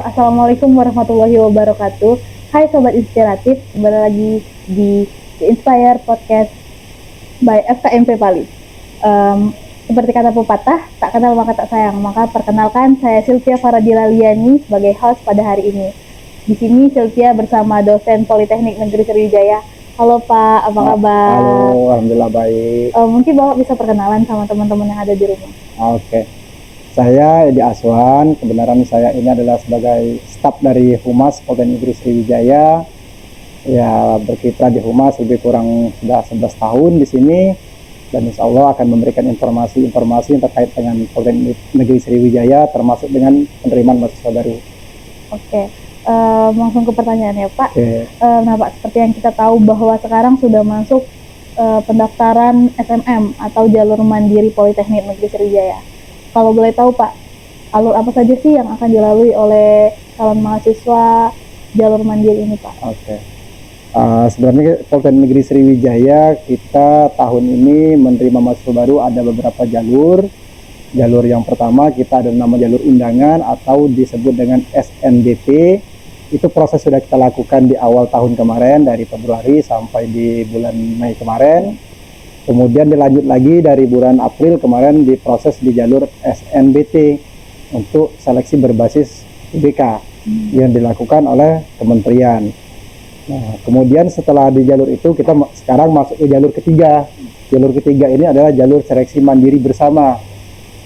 Assalamualaikum warahmatullahi wabarakatuh. Hai Sobat Inspiratif, kembali lagi di The Inspire Podcast by FKMP Pali. Seperti kata pepatah, tak kenal maka tak sayang. Maka perkenalkan, saya Sylvia Faradila Liani sebagai host pada hari ini. Di sini Sylvia bersama dosen Politeknik Negeri Sriwijaya. Halo Pak, apa kabar? Halo, alhamdulillah baik. Mungkin Bapak bisa perkenalan sama teman-teman yang ada di rumah. Oke. Saya Edi Aswan, kebenaran saya ini adalah sebagai staf dari Humas Polda Negeri Sriwijaya. Ya, berkiprah di Humas lebih kurang sudah 11 tahun di sini, dan insya Allah akan memberikan informasi-informasi yang terkait dengan Polda Negeri Sriwijaya, termasuk dengan penerimaan mahasiswa baru. Oke, langsung ke pertanyaannya Pak. Oke. Nah Pak, seperti yang kita tahu bahwa sekarang sudah masuk pendaftaran SMM atau jalur mandiri Politeknik Negeri Sriwijaya. Kalau boleh tahu Pak, alur apa saja sih yang akan dilalui oleh calon mahasiswa jalur mandiri ini Pak? Oke. Sebenarnya Politeknik Negeri Sriwijaya kita tahun ini menerima mahasiswa baru ada beberapa jalur. Jalur yang pertama kita ada nama jalur undangan atau disebut dengan SNBP. Itu proses sudah kita lakukan di awal tahun kemarin, dari Februari sampai di bulan Mei kemarin. Kemudian dilanjut lagi dari bulan April kemarin diproses di jalur SNBT untuk seleksi berbasis IBK yang dilakukan oleh kementerian. Nah, kemudian setelah di jalur itu kita sekarang masuk ke jalur ketiga. Jalur ketiga ini adalah jalur seleksi mandiri bersama.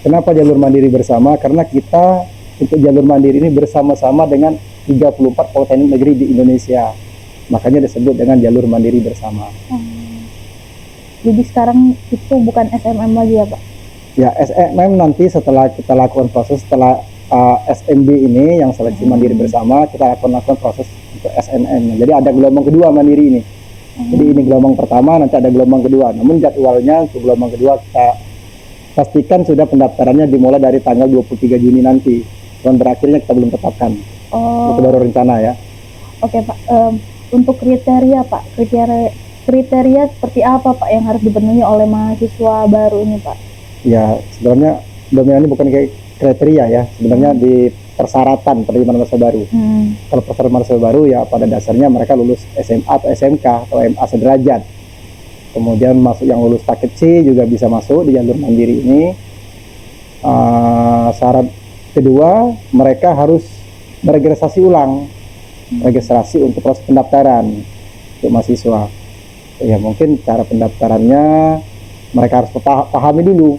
Kenapa jalur mandiri bersama? Karena kita untuk jalur mandiri ini bersama-sama dengan 34 politeknik negeri di Indonesia. Makanya disebut dengan jalur mandiri bersama. Jadi sekarang itu bukan SMM lagi ya Pak? Ya, SMM nanti setelah kita lakukan proses, setelah SMB ini yang seleksi mandiri bersama, kita akan lakukan proses untuk SNM. Jadi ada gelombang kedua mandiri ini. Jadi ini gelombang pertama, nanti ada gelombang kedua. Namun jadwalnya untuk gelombang kedua kita pastikan sudah pendaftarannya dimulai dari tanggal 23 Juni nanti. Dan berakhirnya kita belum tetapkan. Itu baru rencana ya. Oke Pak, untuk kriteria Pak, kriteria seperti apa Pak yang harus dipenuhi oleh mahasiswa baru ini Pak? Ya, sebenarnya dominan ini bukan kayak kriteria ya, sebenarnya di persyaratan penerimaan mahasiswa baru. Kalau persyaratan mahasiswa baru ya pada dasarnya mereka lulus SMA atau SMK atau MA sederajat. Kemudian masuk yang lulus paket C juga bisa masuk di jalur mandiri ini. Syarat kedua, mereka harus meregistrasi ulang, registrasi untuk proses pendaftaran untuk mahasiswa. Ya mungkin cara pendaftarannya mereka harus pahami dulu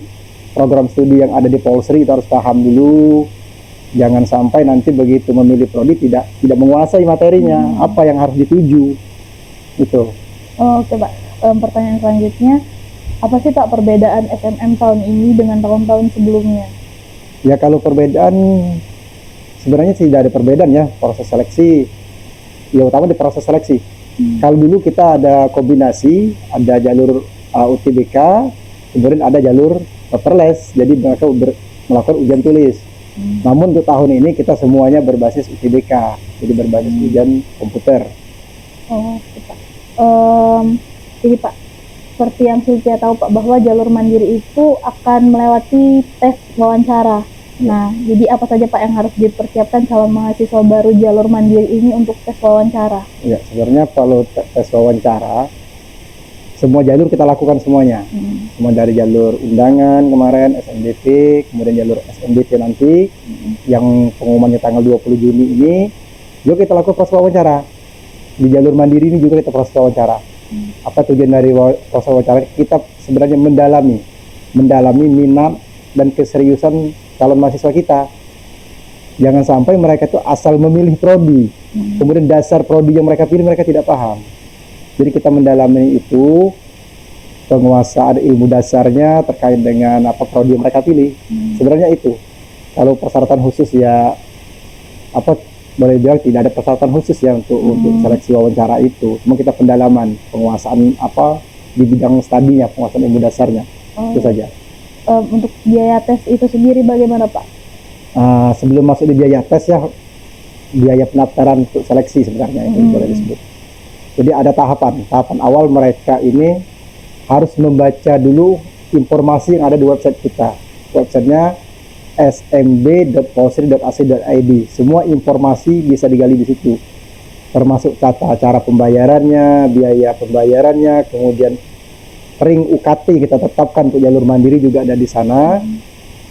program studi yang ada di Polsri, itu harus paham dulu. Jangan sampai nanti begitu memilih prodi tidak menguasai materinya, apa yang harus dituju. Itu. Oke Pak, pertanyaan selanjutnya, apa sih Pak perbedaan SMM tahun ini dengan tahun-tahun sebelumnya? Ya kalau perbedaan sebenarnya tidak ada perbedaan ya, proses seleksi. Ya utama di proses seleksi. Kalau dulu kita ada kombinasi, ada jalur UTBK, kemudian ada jalur paperless, jadi mereka melakukan ujian tulis. Namun untuk tahun ini kita semuanya berbasis UTBK, jadi berbasis ujian komputer. Pak. Jadi Pak, seperti yang saya tahu Pak bahwa jalur mandiri itu akan melewati tes wawancara. Nah, jadi apa saja Pak yang harus dipersiapkan calon mahasiswa baru jalur mandiri ini untuk tes wawancara? Ya, sebenarnya kalau tes wawancara, semua jalur kita lakukan semuanya. Semua dari jalur undangan kemarin, SNBP, kemudian jalur SNBT nanti, yang pengumumannya tanggal 20 Juni ini, juga kita lakukan proses wawancara. Di jalur mandiri ini juga kita proses wawancara. Apa tujuan dari proses wawancara? Kita sebenarnya mendalami minat dan keseriusan calon mahasiswa kita. Jangan sampai mereka itu asal memilih prodi, kemudian dasar prodi yang mereka pilih mereka tidak paham. Jadi kita mendalami itu, penguasaan ilmu dasarnya terkait dengan apa prodi yang mereka pilih. Sebenarnya itu. Kalau persyaratan khusus ya boleh bilang tidak ada persyaratan khusus ya untuk seleksi wawancara itu. Cuma kita pendalaman penguasaan di bidang studinya, penguasaan ilmu dasarnya. Itu saja. Untuk biaya tes itu sendiri bagaimana Pak? Sebelum masuk di biaya tes ya, biaya pendaftaran untuk seleksi sebenarnya itu boleh disebut. Jadi ada tahapan awal mereka ini harus membaca dulu informasi yang ada di website kita. Websitenya smb.polsri.ac.id. Semua informasi bisa digali di situ, termasuk tata cara pembayarannya, biaya pembayarannya, kemudian ring UKT kita tetapkan untuk jalur mandiri juga ada di sana.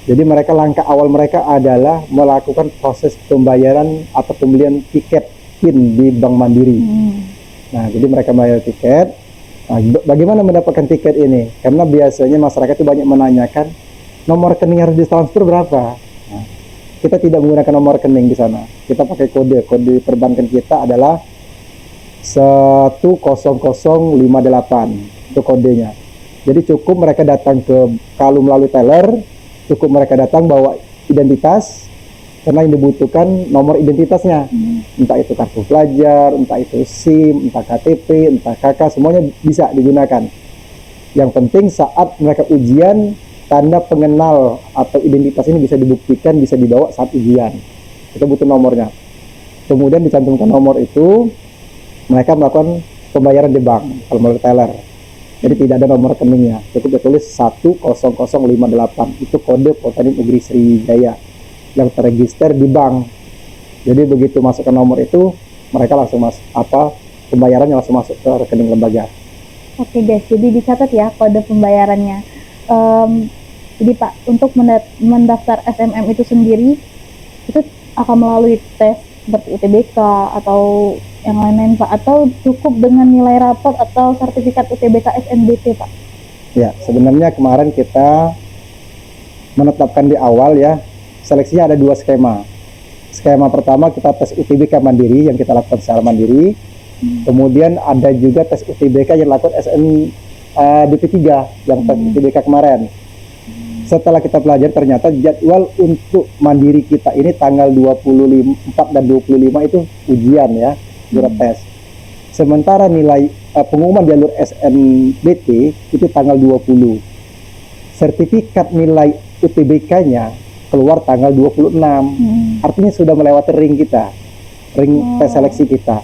Jadi mereka, langkah awal mereka adalah melakukan proses pembayaran atau pembelian tiket PIN di Bank Mandiri. Nah, jadi mereka bayar tiket. Nah, bagaimana mendapatkan tiket ini? Karena biasanya masyarakat itu banyak menanyakan nomor rekening harus ditransfer berapa. Nah, kita tidak menggunakan nomor rekening di sana. Kita pakai kode perbankan kita adalah 10058 itu kodenya. Jadi cukup mereka datang kalau melalui teller, cukup mereka datang bawa identitas, karena yang dibutuhkan nomor identitasnya, entah itu kartu pelajar, entah itu SIM, entah KTP, entah KK, semuanya bisa digunakan. Yang penting saat mereka ujian, tanda pengenal atau identitas ini bisa dibuktikan, bisa dibawa saat ujian. Kita butuh nomornya. Kemudian dicantumkan nomor itu, mereka melakukan pembayaran di bank kalau melalui teller. Jadi tidak ada nomor rekeningnya, cukup ditulis 10058. Itu kode Poltekknik Negeri Sriwijaya yang terregister di bank. Jadi begitu masukkan nomor itu, mereka langsung pembayarannya langsung masuk ke rekening lembaga. Oke guys, jadi dicatat ya kode pembayarannya. Jadi Pak, untuk mendaftar SMM itu sendiri, itu akan melalui tes seperti UTBK atau yang lain-lain Pak, atau cukup dengan nilai raport atau sertifikat UTBK SNBT Pak? Ya, sebenarnya kemarin kita menetapkan di awal ya, seleksinya ada 2 skema. Skema pertama kita tes UTBK mandiri yang kita lakukan secara mandiri. Kemudian ada juga tes UTBK yang dilakukan SNBP 3 yang tes UTBK kemarin. Setelah kita pelajari, ternyata jadwal untuk mandiri kita ini tanggal 24 dan 25 itu ujian ya, surat tes. Sementara nilai pengumuman jalur SNBT itu tanggal 20. Sertifikat nilai UTBK-nya keluar tanggal 26. Artinya sudah melewati ring kita, ring tes seleksi kita.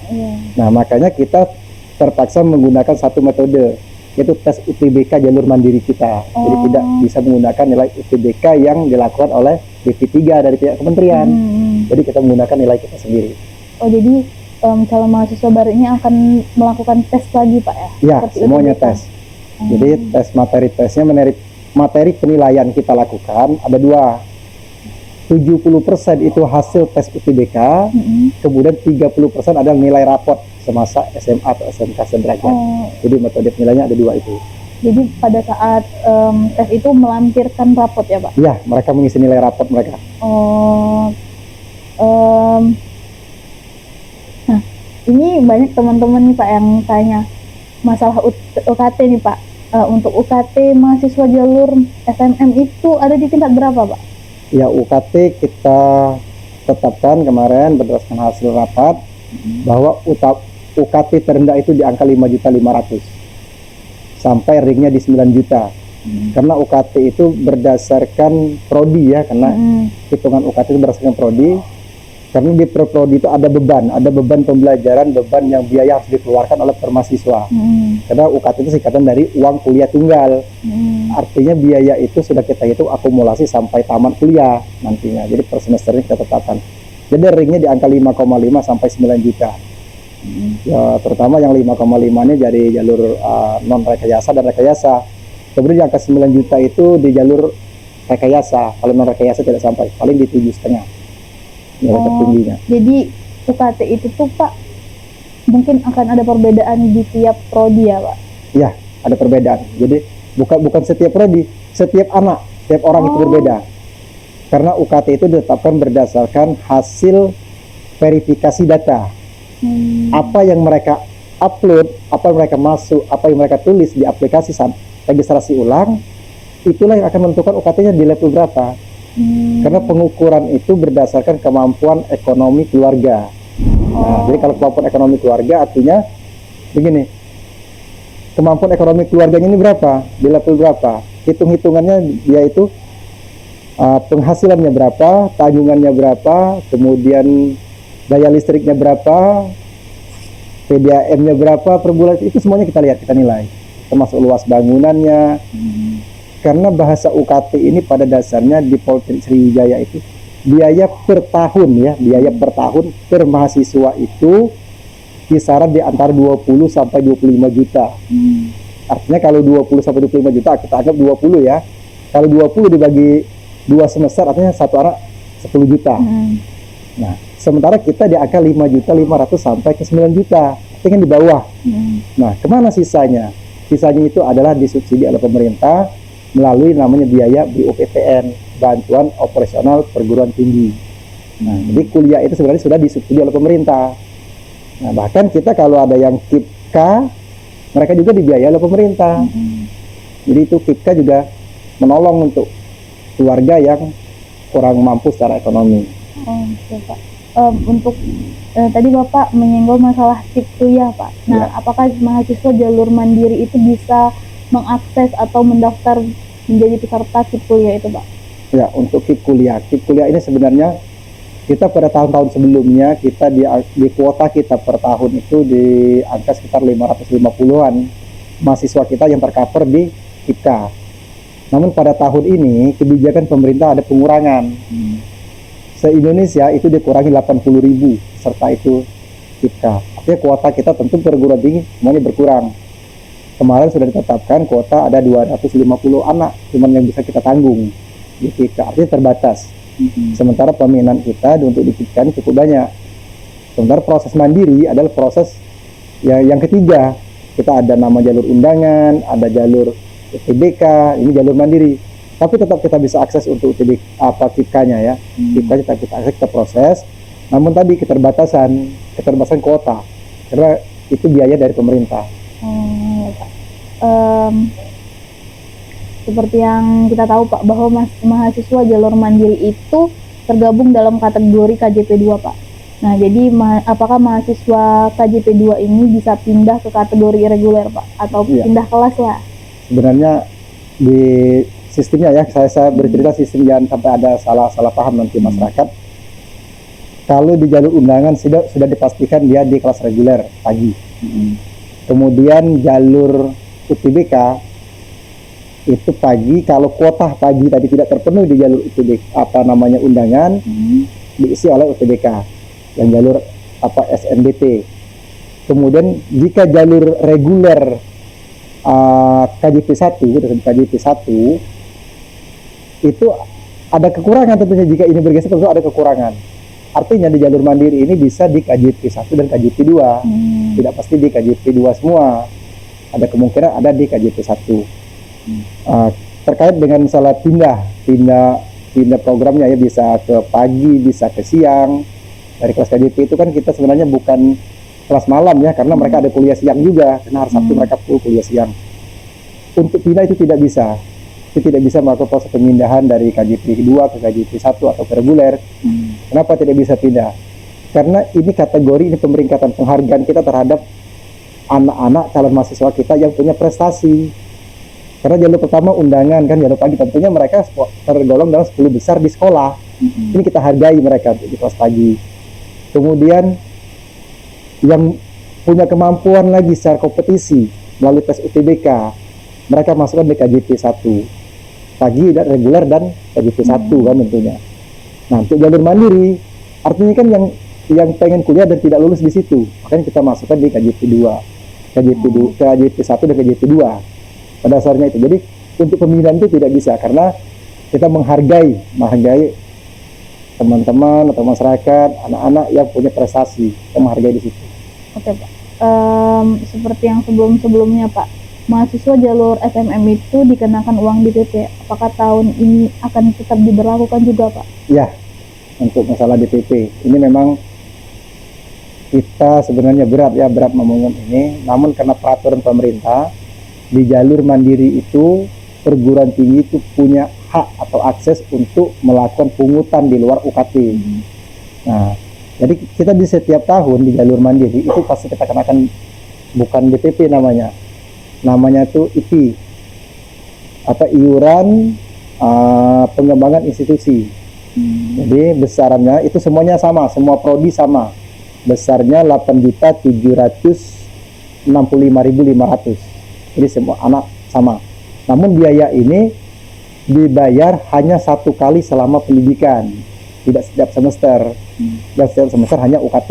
Nah, makanya kita terpaksa menggunakan satu metode, yaitu tes UTBK jalur mandiri kita. Jadi tidak bisa menggunakan nilai UTBK yang dilakukan oleh BP3 dari pihak kementerian. Jadi kita menggunakan nilai kita sendiri. Oh, jadi calon mahasiswa baru ini akan melakukan tes lagi Pak ya? Ya, seperti semuanya UTBK. tes. Jadi tes tesnya, materi penilaian kita lakukan ada 2. 70% itu hasil tes UTBK, kemudian 30% adalah nilai raport semasa SMA atau SMK sederajat. Jadi metode penilaiannya ada 2 itu. Jadi pada saat tes itu melampirkan raport ya Pak? Ya, mereka mengisi nilai raport mereka. Nah, ini banyak teman-teman nih Pak yang tanya masalah UKT nih Pak. Untuk UKT mahasiswa jalur SMM itu ada di tingkat berapa Pak? Ya, UKT kita tetapkan kemarin berdasarkan hasil rapat bahwa UKT terendah itu di angka 5.500.000 sampai ringnya di 9 juta. Karena UKT itu berdasarkan prodi ya, karena hitungan UKT itu berdasarkan prodi. Karena di prodi itu ada beban pembelajaran, beban yang biaya harus dikeluarkan oleh permahasiswa. Karena UKT itu singkatan dari uang kuliah tunggal. Artinya biaya itu sudah kita hitung akumulasi sampai tamat kuliah nantinya. Jadi per semester ini kita tetapkan. Jadi ringnya di angka 5,5 sampai 9 juta. Ya, terutama yang 5,5 ini dari jalur non rekayasa dan rekayasa. Kemudian yang angka 9 juta itu di jalur rekayasa. Kalau non rekayasa tidak sampai, paling di 7,5. Tertingginya. Jadi UKT itu tuh Pak mungkin akan ada perbedaan di tiap prodi ya Pak? Ya, ada perbedaan. Jadi bukan setiap prodi, setiap anak, setiap orang itu berbeda. Karena UKT itu ditetapkan berdasarkan hasil verifikasi data. Apa yang mereka upload, apa yang mereka masuk, apa yang mereka tulis di aplikasi saat registrasi ulang, itulah yang akan menentukan UKT-nya di level berapa. Karena pengukuran itu berdasarkan kemampuan ekonomi keluarga. Nah, jadi kalau kemampuan ekonomi keluarga artinya begini, kemampuan ekonomi keluarganya ini berapa, di level berapa, hitung-hitungannya dia itu penghasilannya berapa, tanggungannya berapa, kemudian daya listriknya berapa, PDAM-nya berapa per bulan, itu semuanya kita lihat, kita nilai, termasuk luas bangunannya, Karena bahasa UKT ini pada dasarnya di Politeknik Sriwijaya itu biaya per tahun ya, biaya per tahun per mahasiswa itu kisaran di antara 20 sampai 25 juta. Artinya kalau 20 sampai 25 juta kita anggap 20 ya. Kalau 20 dibagi 2 semester artinya satu anak 10 juta. Nah, sementara kita di angka 5 juta 500 sampai ke 9 juta. Artinya di bawah. Nah, kemana sisanya? Sisanya itu adalah disubsidi oleh pemerintah melalui namanya biaya BOPTN, Bantuan Operasional Perguruan Tinggi. Nah, jadi kuliah itu sebenarnya sudah disubsidi oleh pemerintah. Nah, bahkan kita kalau ada yang KIPK, mereka juga dibiayai oleh pemerintah. Jadi itu KIPK juga menolong untuk keluarga yang kurang mampu secara ekonomi. Oke, Pak. Untuk tadi Bapak menyinggung masalah KIP kuliah, Pak. Nah, apakah mahasiswa jalur mandiri itu bisa mengakses atau mendaftar menjadi peserta KIP kuliah itu, Pak? Ya, untuk KIP kuliah ini sebenarnya kita pada tahun-tahun sebelumnya kita di kuota kita per tahun itu di angka sekitar 550-an mahasiswa kita yang tercover di KIPK. Namun pada tahun ini kebijakan pemerintah ada pengurangan. Se-Indonesia itu dikurangi 80.000 peserta itu KIPK. Artinya kuota kita tentu perguruan tinggi semuanya berkurang. Kemarin sudah ditetapkan kuota ada 250 anak cuman yang bisa kita tanggung di KIPK, artinya terbatas. Sementara peminat kita untuk di KIPK ini cukup banyak. Sementara proses mandiri adalah proses yang ketiga. Kita ada nama jalur undangan, ada jalur UTBK, ini jalur mandiri. Tapi tetap kita bisa akses untuk KIPK-nya ya. KIPK kita akses, kita proses. Namun tadi keterbatasan kuota. Karena itu biaya dari pemerintah. Seperti yang kita tahu, Pak, bahwa mahasiswa jalur mandiri itu tergabung dalam kategori KJP 2, Pak. Nah, jadi apakah mahasiswa KJP 2 ini bisa pindah ke kategori reguler, Pak? Atau pindah kelas lah? Sebenarnya di sistemnya ya, saya bercerita sistem jangan sampai ada salah paham nanti masyarakat. Kalau di jalur undangan sudah dipastikan dia di kelas reguler pagi. Kemudian jalur UTBK itu pagi, kalau kuota pagi tadi tidak terpenuhi di jalur UTBK undangan diisi oleh UTBK yang jalur SNBT. Kemudian jika jalur reguler KJP 1 itu ada kekurangan tentunya. Jika ini bergeser tentu ada kekurangan. Artinya di jalur mandiri ini bisa di KJP 1 dan KJP 2. Tidak pasti di KJP 2 semua. Ada kemungkinan ada di KJP 1. Terkait dengan masalah pindah programnya ya, bisa ke pagi, bisa ke siang. Dari kelas KJP itu kan kita sebenarnya bukan kelas malam ya, karena mereka ada kuliah siang juga. Karena hari Sabtu mereka full kuliah siang. Untuk pindah itu tidak bisa. Itu tidak bisa melakukan proses pemindahan dari KJP 2 ke KJP 1 atau ke reguler. Kenapa tidak bisa pindah? Karena ini kategori, ini pemeringkatan penghargaan kita terhadap anak-anak calon mahasiswa kita yang punya prestasi. Karena jalur pertama undangan kan, jalur pagi, tentunya mereka tergolong dalam 10 besar di sekolah. Ini kita hargai mereka di kelas pagi. Kemudian yang punya kemampuan lagi secara kompetisi melalui tes UTBK, mereka masukkan di KJP 1 pagi dan reguler dan KJP 1 kan tentunya. Nah, untuk jalur mandiri artinya kan yang pengen kuliah dan tidak lulus di situ, makanya kita masukkan di KJP 2, KJP 1 dan KJP 2 pada dasarnya itu. Jadi untuk pemilihan itu tidak bisa, karena kita menghargai teman-teman atau masyarakat, anak-anak yang punya prestasi, kita menghargai di situ. Oke, Pak. Seperti yang sebelum-sebelumnya, Pak, mahasiswa jalur SMM itu dikenakan uang DPP. Apakah tahun ini akan tetap diberlakukan juga, Pak? Ya, untuk masalah DPP ini memang kita sebenarnya berat memungut ini. Namun karena peraturan pemerintah di jalur mandiri itu perguruan tinggi itu punya hak atau akses untuk melakukan pungutan di luar UKT. Nah, jadi kita di setiap tahun di jalur mandiri itu pasti kita kenakan bukan DPP namanya itu IP, iuran pengembangan institusi. Jadi besarannya itu semuanya sama, semua prodi sama, besarnya 8.765.500. Jadi semua anak sama. Namun biaya ini dibayar hanya 1 kali selama pendidikan, tidak setiap semester. Dan setiap semester hanya UKT.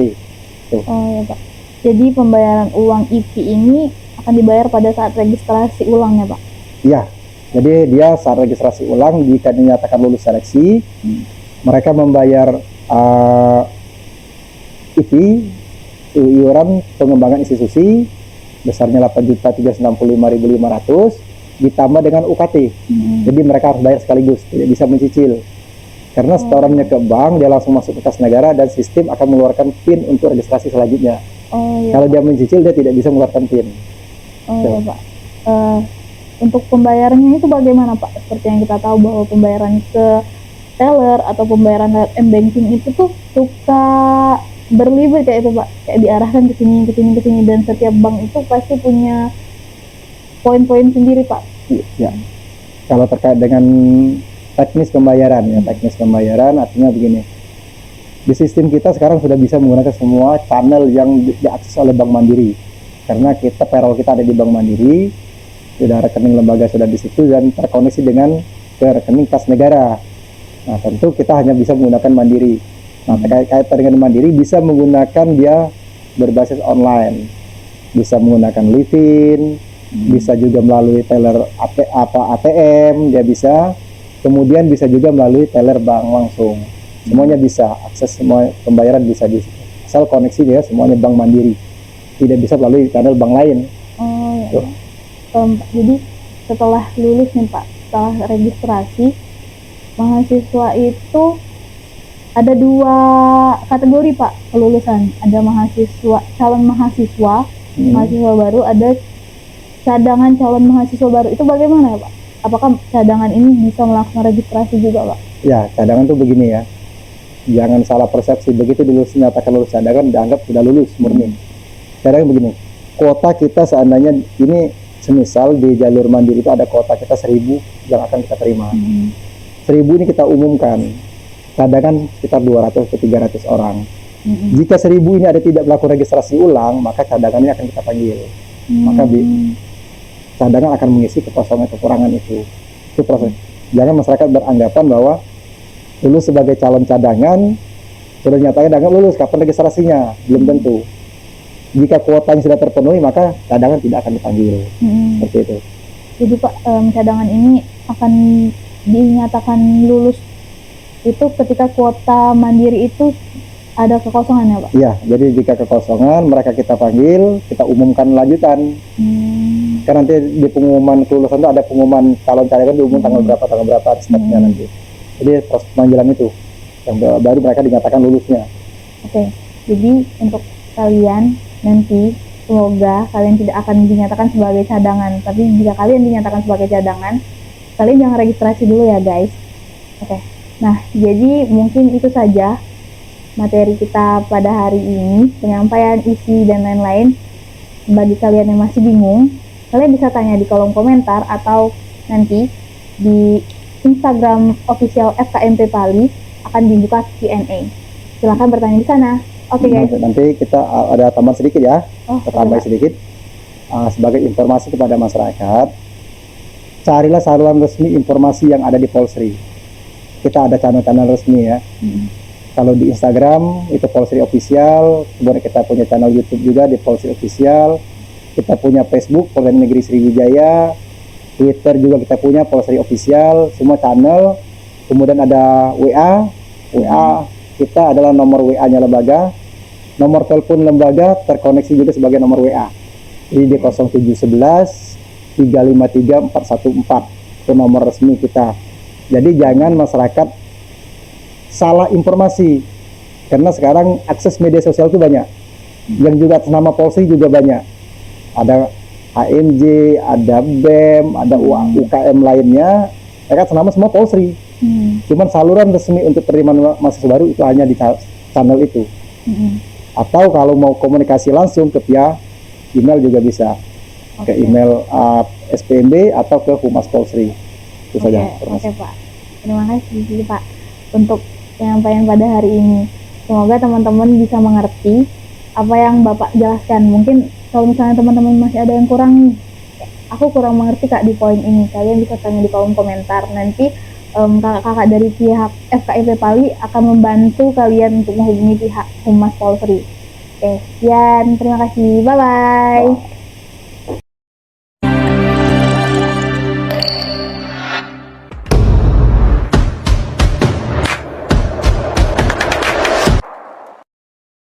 Tuh. Oh ya Pak. Jadi pembayaran uang IP ini akan dibayar pada saat registrasi ulang ya Pak? Iya. Jadi dia saat registrasi ulang jika dinyatakan lulus seleksi, mereka membayar IP iuran pengembangan institusi besarnya 8.365.500 ditambah dengan UKT. Jadi mereka harus bayar sekaligus, tidak bisa mencicil. Karena setorannya ke bank, dia langsung masuk ke kas negara dan sistem akan mengeluarkan PIN untuk registrasi selanjutnya. Kalau dia mencicil, dia tidak bisa mengeluarkan PIN. Iya Pak. Untuk pembayarannya itu bagaimana Pak? Seperti yang kita tahu bahwa pembayaran ke teller atau pembayaran lewat m-banking itu tuh suka berlibet kayak itu Pak, kayak diarahkan ke sini dan setiap bank itu pasti punya poin-poin sendiri Pak. Ya. Kalau terkait dengan teknis pembayaran ya, teknis pembayaran artinya begini. Di sistem kita sekarang sudah bisa menggunakan semua channel yang diakses oleh Bank Mandiri. Karena kita payroll kita ada di Bank Mandiri, sudah rekening lembaga sudah di situ dan terkoneksi dengan ke rekening kas negara. Nah, tentu kita hanya bisa menggunakan Mandiri. Nah, terkait dengan Mandiri bisa menggunakan dia berbasis online. Bisa menggunakan Livin, bisa juga melalui teller ATM, dia bisa. Kemudian bisa juga melalui teller bank langsung. Semuanya bisa, akses semua pembayaran bisa di situ. Asal koneksi dia semuanya Bank Mandiri. Tidak bisa melalui channel bank lain. Oh ya. Jadi setelah lulus nih Pak, setelah registrasi, mahasiswa itu ada 2 kategori Pak kelulusan. Ada calon mahasiswa, mahasiswa baru, ada cadangan calon mahasiswa baru. Itu bagaimana ya Pak? Apakah cadangan ini bisa melakukan registrasi juga Pak? Ya, cadangan tuh begini ya. Jangan salah persepsi, begitu dinyatakan lulus cadangan dianggap sudah lulus murni. Cadangan begini, kuota kita seandainya ini semisal di jalur Mandiri itu ada kuota kita 1.000 yang akan kita terima. 1.000 ini kita umumkan, cadangan sekitar 200 ke 300 orang. Jika 1.000 ini ada tidak melakukan registrasi ulang, maka cadangan ini akan kita panggil. Maka cadangan akan mengisi kekosongan kekurangan itu proses. Jangan masyarakat beranggapan bahwa lulus sebagai calon cadangan sudah dinyatakan cadangan lulus, kapan registrasinya? Belum tentu. Jika kuotanya sudah terpenuhi maka cadangan tidak akan dipanggil. Seperti itu. Jadi Pak, cadangan ini akan dinyatakan lulus itu ketika kuota Mandiri itu ada kekosongan ya Pak? Iya, jadi jika kekosongan mereka kita panggil, kita umumkan lanjutan. Kan nanti di pengumuman kelulusan itu ada pengumuman calon cadangan diumumkan tanggal berapa stepnya nanti. Jadi proses pemanggilan itu yang baru mereka dinyatakan lulusnya. Oke. Jadi untuk kalian nanti semoga kalian tidak akan dinyatakan sebagai cadangan, tapi jika kalian dinyatakan sebagai cadangan, kalian jangan registrasi dulu ya guys. Oke. Nah, jadi mungkin itu saja materi kita pada hari ini, penyampaian isi dan lain-lain. Bagi kalian yang masih bingung, kalian bisa tanya di kolom komentar atau nanti di Instagram official FKMP Pali akan dibuka Q&A. Silahkan bertanya di sana. Oke guys. Nanti kita ada tambahan sedikit ya. Tambah sedikit sebagai informasi kepada masyarakat. Carilah saluran resmi informasi yang ada di Polsri. Kita ada channel-channel resmi ya. Kalau di Instagram itu Polsri Official, kemudian kita punya channel YouTube juga di Polsri Official. Kita punya Facebook Polda Negeri Sriwijaya, Twitter juga kita punya Polsri Official, semua channel. Kemudian ada WA kita adalah nomor WA-nya lembaga. Nomor telepon lembaga terkoneksi juga sebagai nomor WA. Jadi di 0711 353 414 itu nomor resmi kita. Jadi jangan masyarakat salah informasi, karena sekarang akses media sosial itu banyak. Yang juga atas nama Polsri juga banyak. Ada HMJ, ada BEM, ada UKM lainnya, mereka atas nama semua Polsri. Cuman saluran resmi untuk penerimaan mahasiswa baru itu hanya di channel itu. Atau kalau mau komunikasi langsung ke via email juga bisa. Ke email SPMB atau ke Humas Polsri. Itu saja. Oke Pak. Terima kasih Pak untuk penyampaian pada hari ini. Semoga teman-teman bisa mengerti apa yang Bapak jelaskan. Mungkin kalau misalnya teman-teman masih ada yang kurang nih, aku kurang mengerti Kak di poin ini. Kalian bisa tanya di kolom komentar. Nanti kakak-kakak dari pihak FKIP Pali akan membantu kalian untuk menghubungi pihak Humas Polri. Oke, sekian. Terima kasih. Bye-bye.